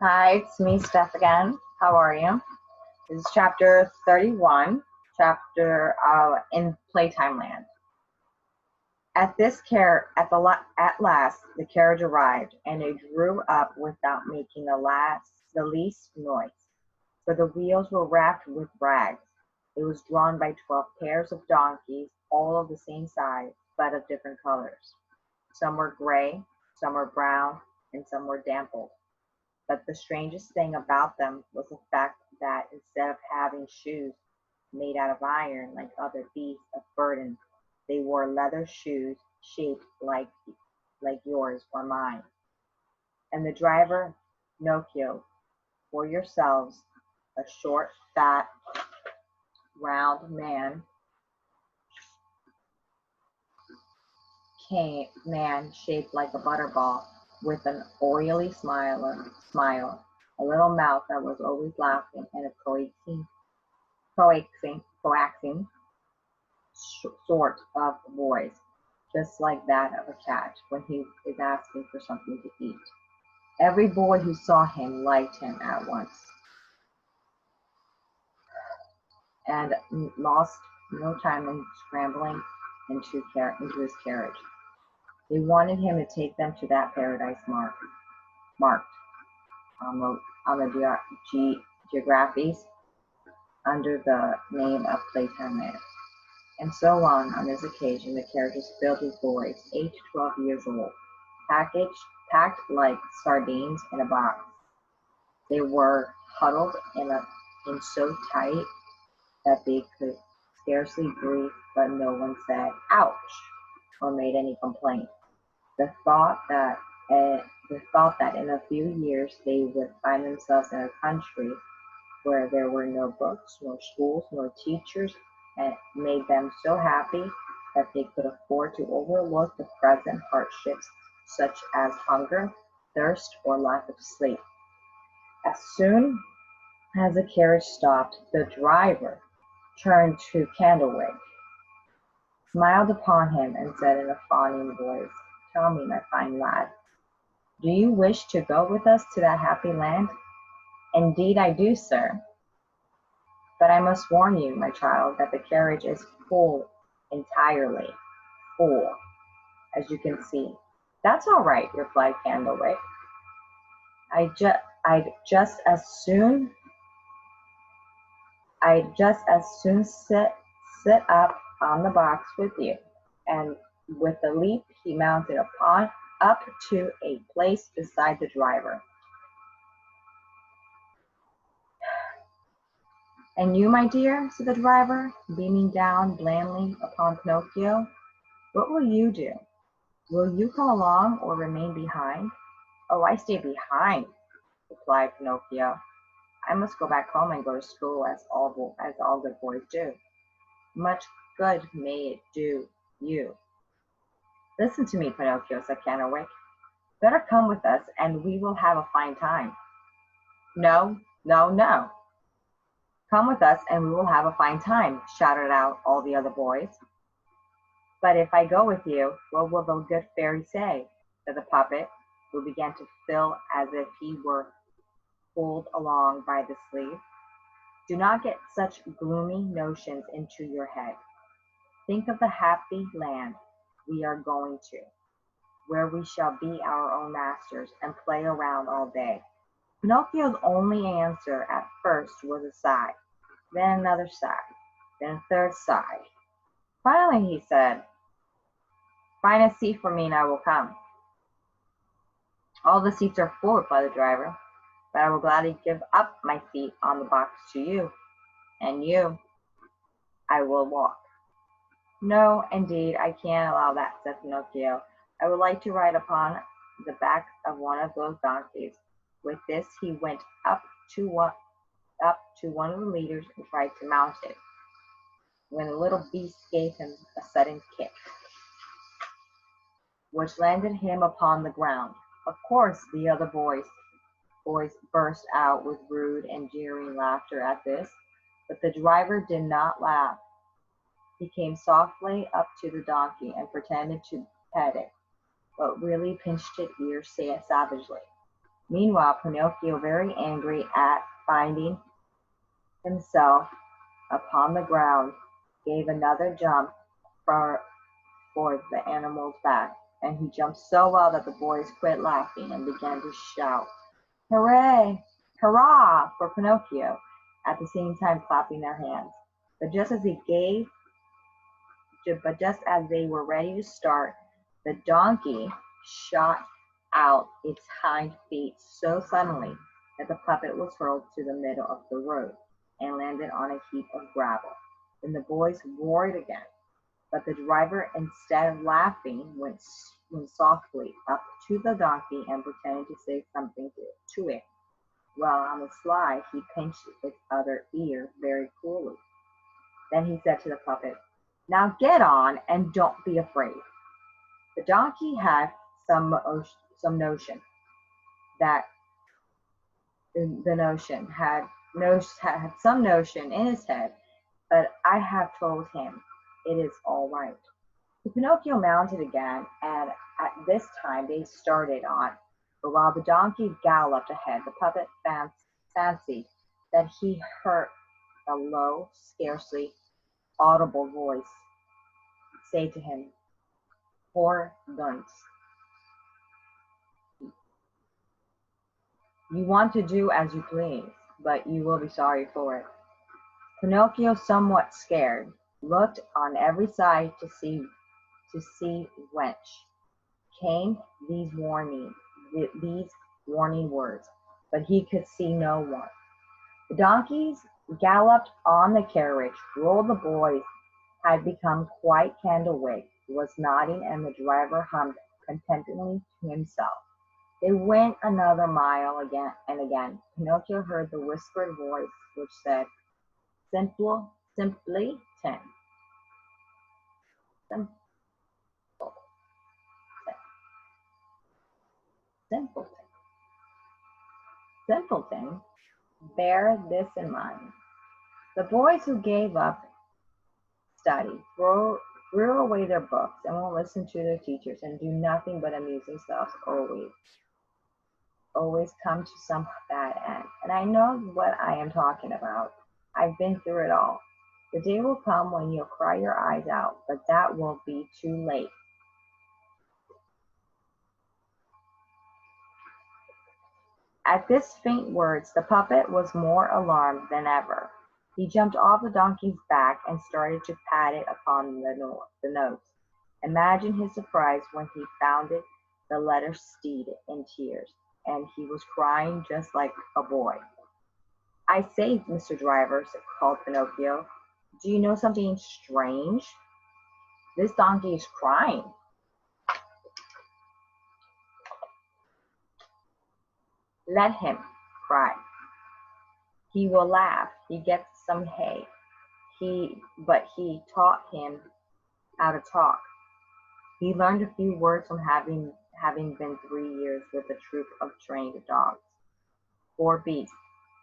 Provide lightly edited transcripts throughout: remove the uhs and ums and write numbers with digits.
Hi, it's me, Steph again. How are you? This is chapter 31, chapter in Playtime Land. At last, the carriage arrived, and it drew up without making the least noise, for the wheels were wrapped with rags. It was drawn by 12 pairs of donkeys, all of the same size, but of different colors. Some were gray, some were brown, and some were dappled. But the strangest thing about them was the fact that instead of having shoes made out of iron like other beasts of burden, they wore leather shoes shaped like yours or mine. And the driver, Pinocchio, for yourselves, a short, fat, round man shaped like a butterball, with an oily smile, a little mouth that was always laughing, and a coaxing sort of voice, just like that of a cat when he is asking for something to eat. Every boy who saw him liked him at once, and lost no time in scrambling into his carriage. They wanted him to take them to that paradise marked on the geographies under the name of Playtime Land. And so on this occasion, the carriage was filled with boys, 8 to 12 years old, packaged, packed like sardines in a box. They were huddled in so tight that they could scarcely breathe, but no one said "ouch" or made any complaint. The thought that in a few years they would find themselves in a country where there were no books, nor schools, nor teachers, and made them so happy that they could afford to overlook the present hardships such as hunger, thirst, or lack of sleep. As soon as the carriage stopped, the driver turned to Candlewick, smiled upon him, and said in a fawning voice, "Tell me, my fine lad, do you wish to go with us to that happy land?" "Indeed I do, sir. But I must warn you, my child, that the carriage is full, entirely full, as you can see." "That's all right," replied Candlewick. I'd just as soon sit up on the box with you." And with a leap he mounted up to a place beside the driver. "And you, my dear," said the driver, beaming down blandly upon Pinocchio, "what will you do? Will you come along or remain behind?" "Oh, I stay behind," replied Pinocchio. "I must go back home and go to school as all good boys do. Much good may it do you." "Listen to me, Pinocchio," said Candlewick. "Better come with us and we will have a fine time." "No, no, no. Come with us and we will have a fine time," shouted out all the other boys. "But if I go with you, what will the good fairy say?" said the puppet, who began to feel as if he were pulled along by the sleeve. "Do not get such gloomy notions into your head. Think of the happy land we are going to, where we shall be our own masters and play around all day." Pinocchio's only answer at first was a sigh, then another sigh, then a third sigh. Finally he said, "Find a seat for me and I will come." "All the seats are full," replied the driver, "but I will gladly give up my seat on the box to you, and I will walk." "No, indeed, I can't allow that," said Pinocchio. "I would like to ride upon the back of one of those donkeys." With this he went up to one of the leaders and tried to mount it, when the little beast gave him a sudden kick, which landed him upon the ground. Of course the other boys burst out with rude and jeering laughter at this, but the driver did not laugh. He came softly up to the donkey and pretended to pet it, but really pinched its ear savagely. Meanwhile, Pinocchio, very angry at finding himself upon the ground, gave another jump for, for the animal's back, and he jumped so well that the boys quit laughing and began to shout, "Hooray! Hurrah!" for Pinocchio, at the same time clapping their hands. But just as he gave but just as they were ready to start, the donkey shot out its hind feet so suddenly that the puppet was hurled to the middle of the road and landed on a heap of gravel. Then the boys roared again, but the driver, instead of laughing, went softly up to the donkey and pretended to say something to it, while on the sly he pinched its other ear very coolly. Then he said to the puppet, "Now get on and don't be afraid." The donkey had some notion that the notion had some notion in his head, but I have told him it is all right. So Pinocchio mounted again, and at this time they started on. But while the donkey galloped ahead, the puppet fancied that he heard a low, scarcely audible voice say to him, "Poor dunce, you want to do as you please, but you will be sorry for it." Pinocchio, somewhat scared, looked on every side to see whence came these warning words, but he could see no one. The donkeys galloped on, the carriage rolled, the boys had become quite candlewick, was nodding, and the driver hummed contentedly to himself. They went another mile again and again. Pinocchio heard the whispered voice which said, simply ten. Simple, simpleton. Simpleton, bear this in mind. The boys who gave up study threw away their books and won't listen to their teachers and do nothing but amuse themselves always come to some bad end. And I know what I am talking about. I've been through it all. The day will come when you'll cry your eyes out, but that will be too late. At this faint words, the puppet was more alarmed than ever. He jumped off the donkey's back and started to pat it upon the nose. Imagine his surprise when he found it the letter steed in tears, and he was crying just like a boy. "I say, Mr. Driver," called Pinocchio, "do you know something strange? This donkey is crying." "Let him cry. He will laugh. He gets some hay. But he taught him how to talk. He learned a few words from having been 3 years with a troop of trained dogs. Poor beast."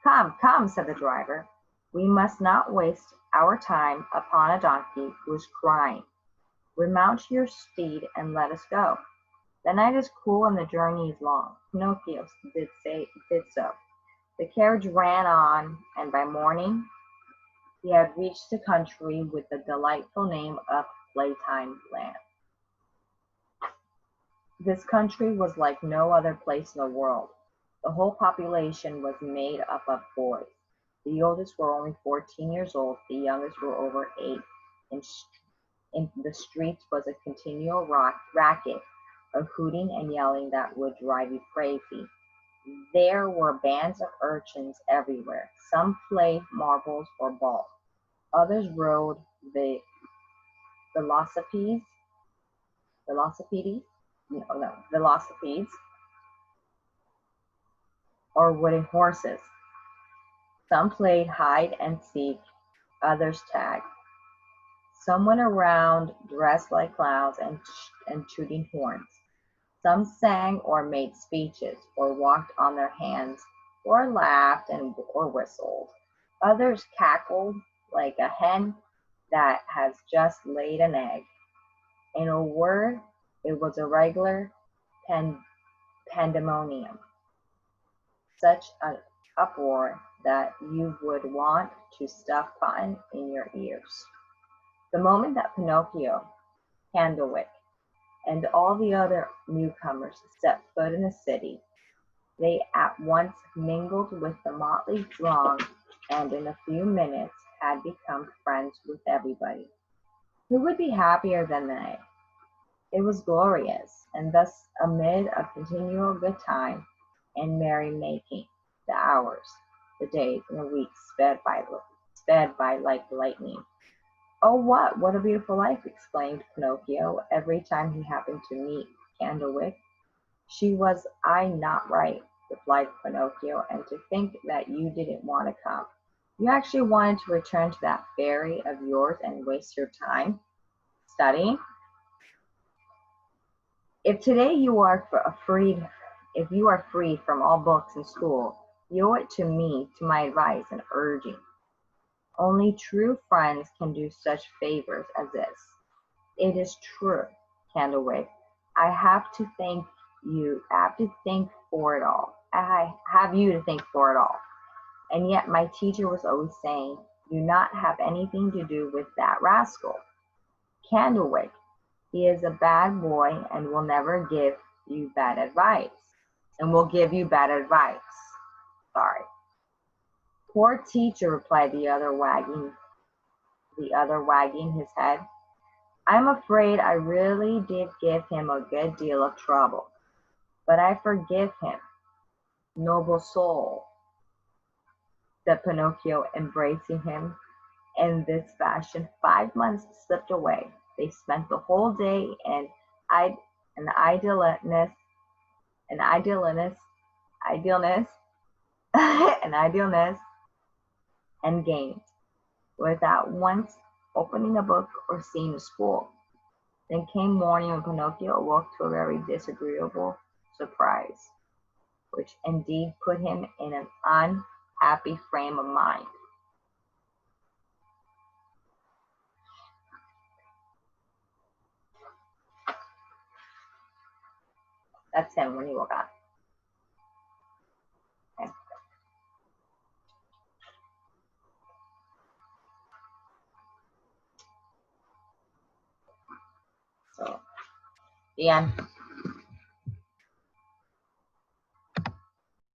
"Come, come," said the driver. "We must not waste our time upon a donkey who is crying. Remount your steed and let us go. The night is cool and the journey is long." Pinocchio did so. The carriage ran on, and by morning he had reached the country with the delightful name of Playtime Land. This country was like no other place in the world. The whole population was made up of boys. The oldest were only 14 years old, the youngest were over 8. In the streets was a continual racket of hooting and yelling that would drive you crazy. There were bands of urchins everywhere. Some played marbles or ball. Others rode the velocipedes, velocipedes or wooden horses. Some played hide and seek, others tag. Some went around dressed like clowns and tooting horns. Some sang or made speeches, or walked on their hands, or laughed or whistled. Others cackled like a hen that has just laid an egg. In a word, it was a regular pandemonium. such an uproar that you would want to stuff cotton in your ears. The moment that Pinocchio, Candlewick, and all the other newcomers set foot in the city, they at once mingled with the motley throng and in a few minutes had become friends with everybody. Who would be happier than they? It was glorious, and thus amid a continual good time and merry-making, the hours, the days, and the weeks sped by like lightning. "Oh, what a beautiful life!" exclaimed Pinocchio every time he happened to meet Candlewick. "She was I not right," replied Pinocchio, "and to think that you didn't want to come. You actually wanted to return to that fairy of yours and waste your time studying? If today you are freed, if you are freed from all books and school, you owe it to me, to my advice and urging. Only true friends can do such favors as this. It is true, Candlewick. I have to thank you. I have to think for it all. I have you to think for it all. And yet my teacher was always saying, do not have anything to do with that rascal, Candlewick. He is a bad boy and will never give you bad advice. And will give you bad advice. Sorry. Poor teacher, replied the other wagging his head. I'm afraid I really did give him a good deal of trouble. But I forgive him. Noble soul, said Pinocchio, embracing him. In this fashion 5 months slipped away. They spent the whole day in idleness, in idleness, idleness, and idleness and games, without once opening a book or seeing a school. Then came morning when Pinocchio awoke to a very disagreeable surprise, which indeed put him in an unhappy frame of mind. That's him when he woke up. Okay. So, the end.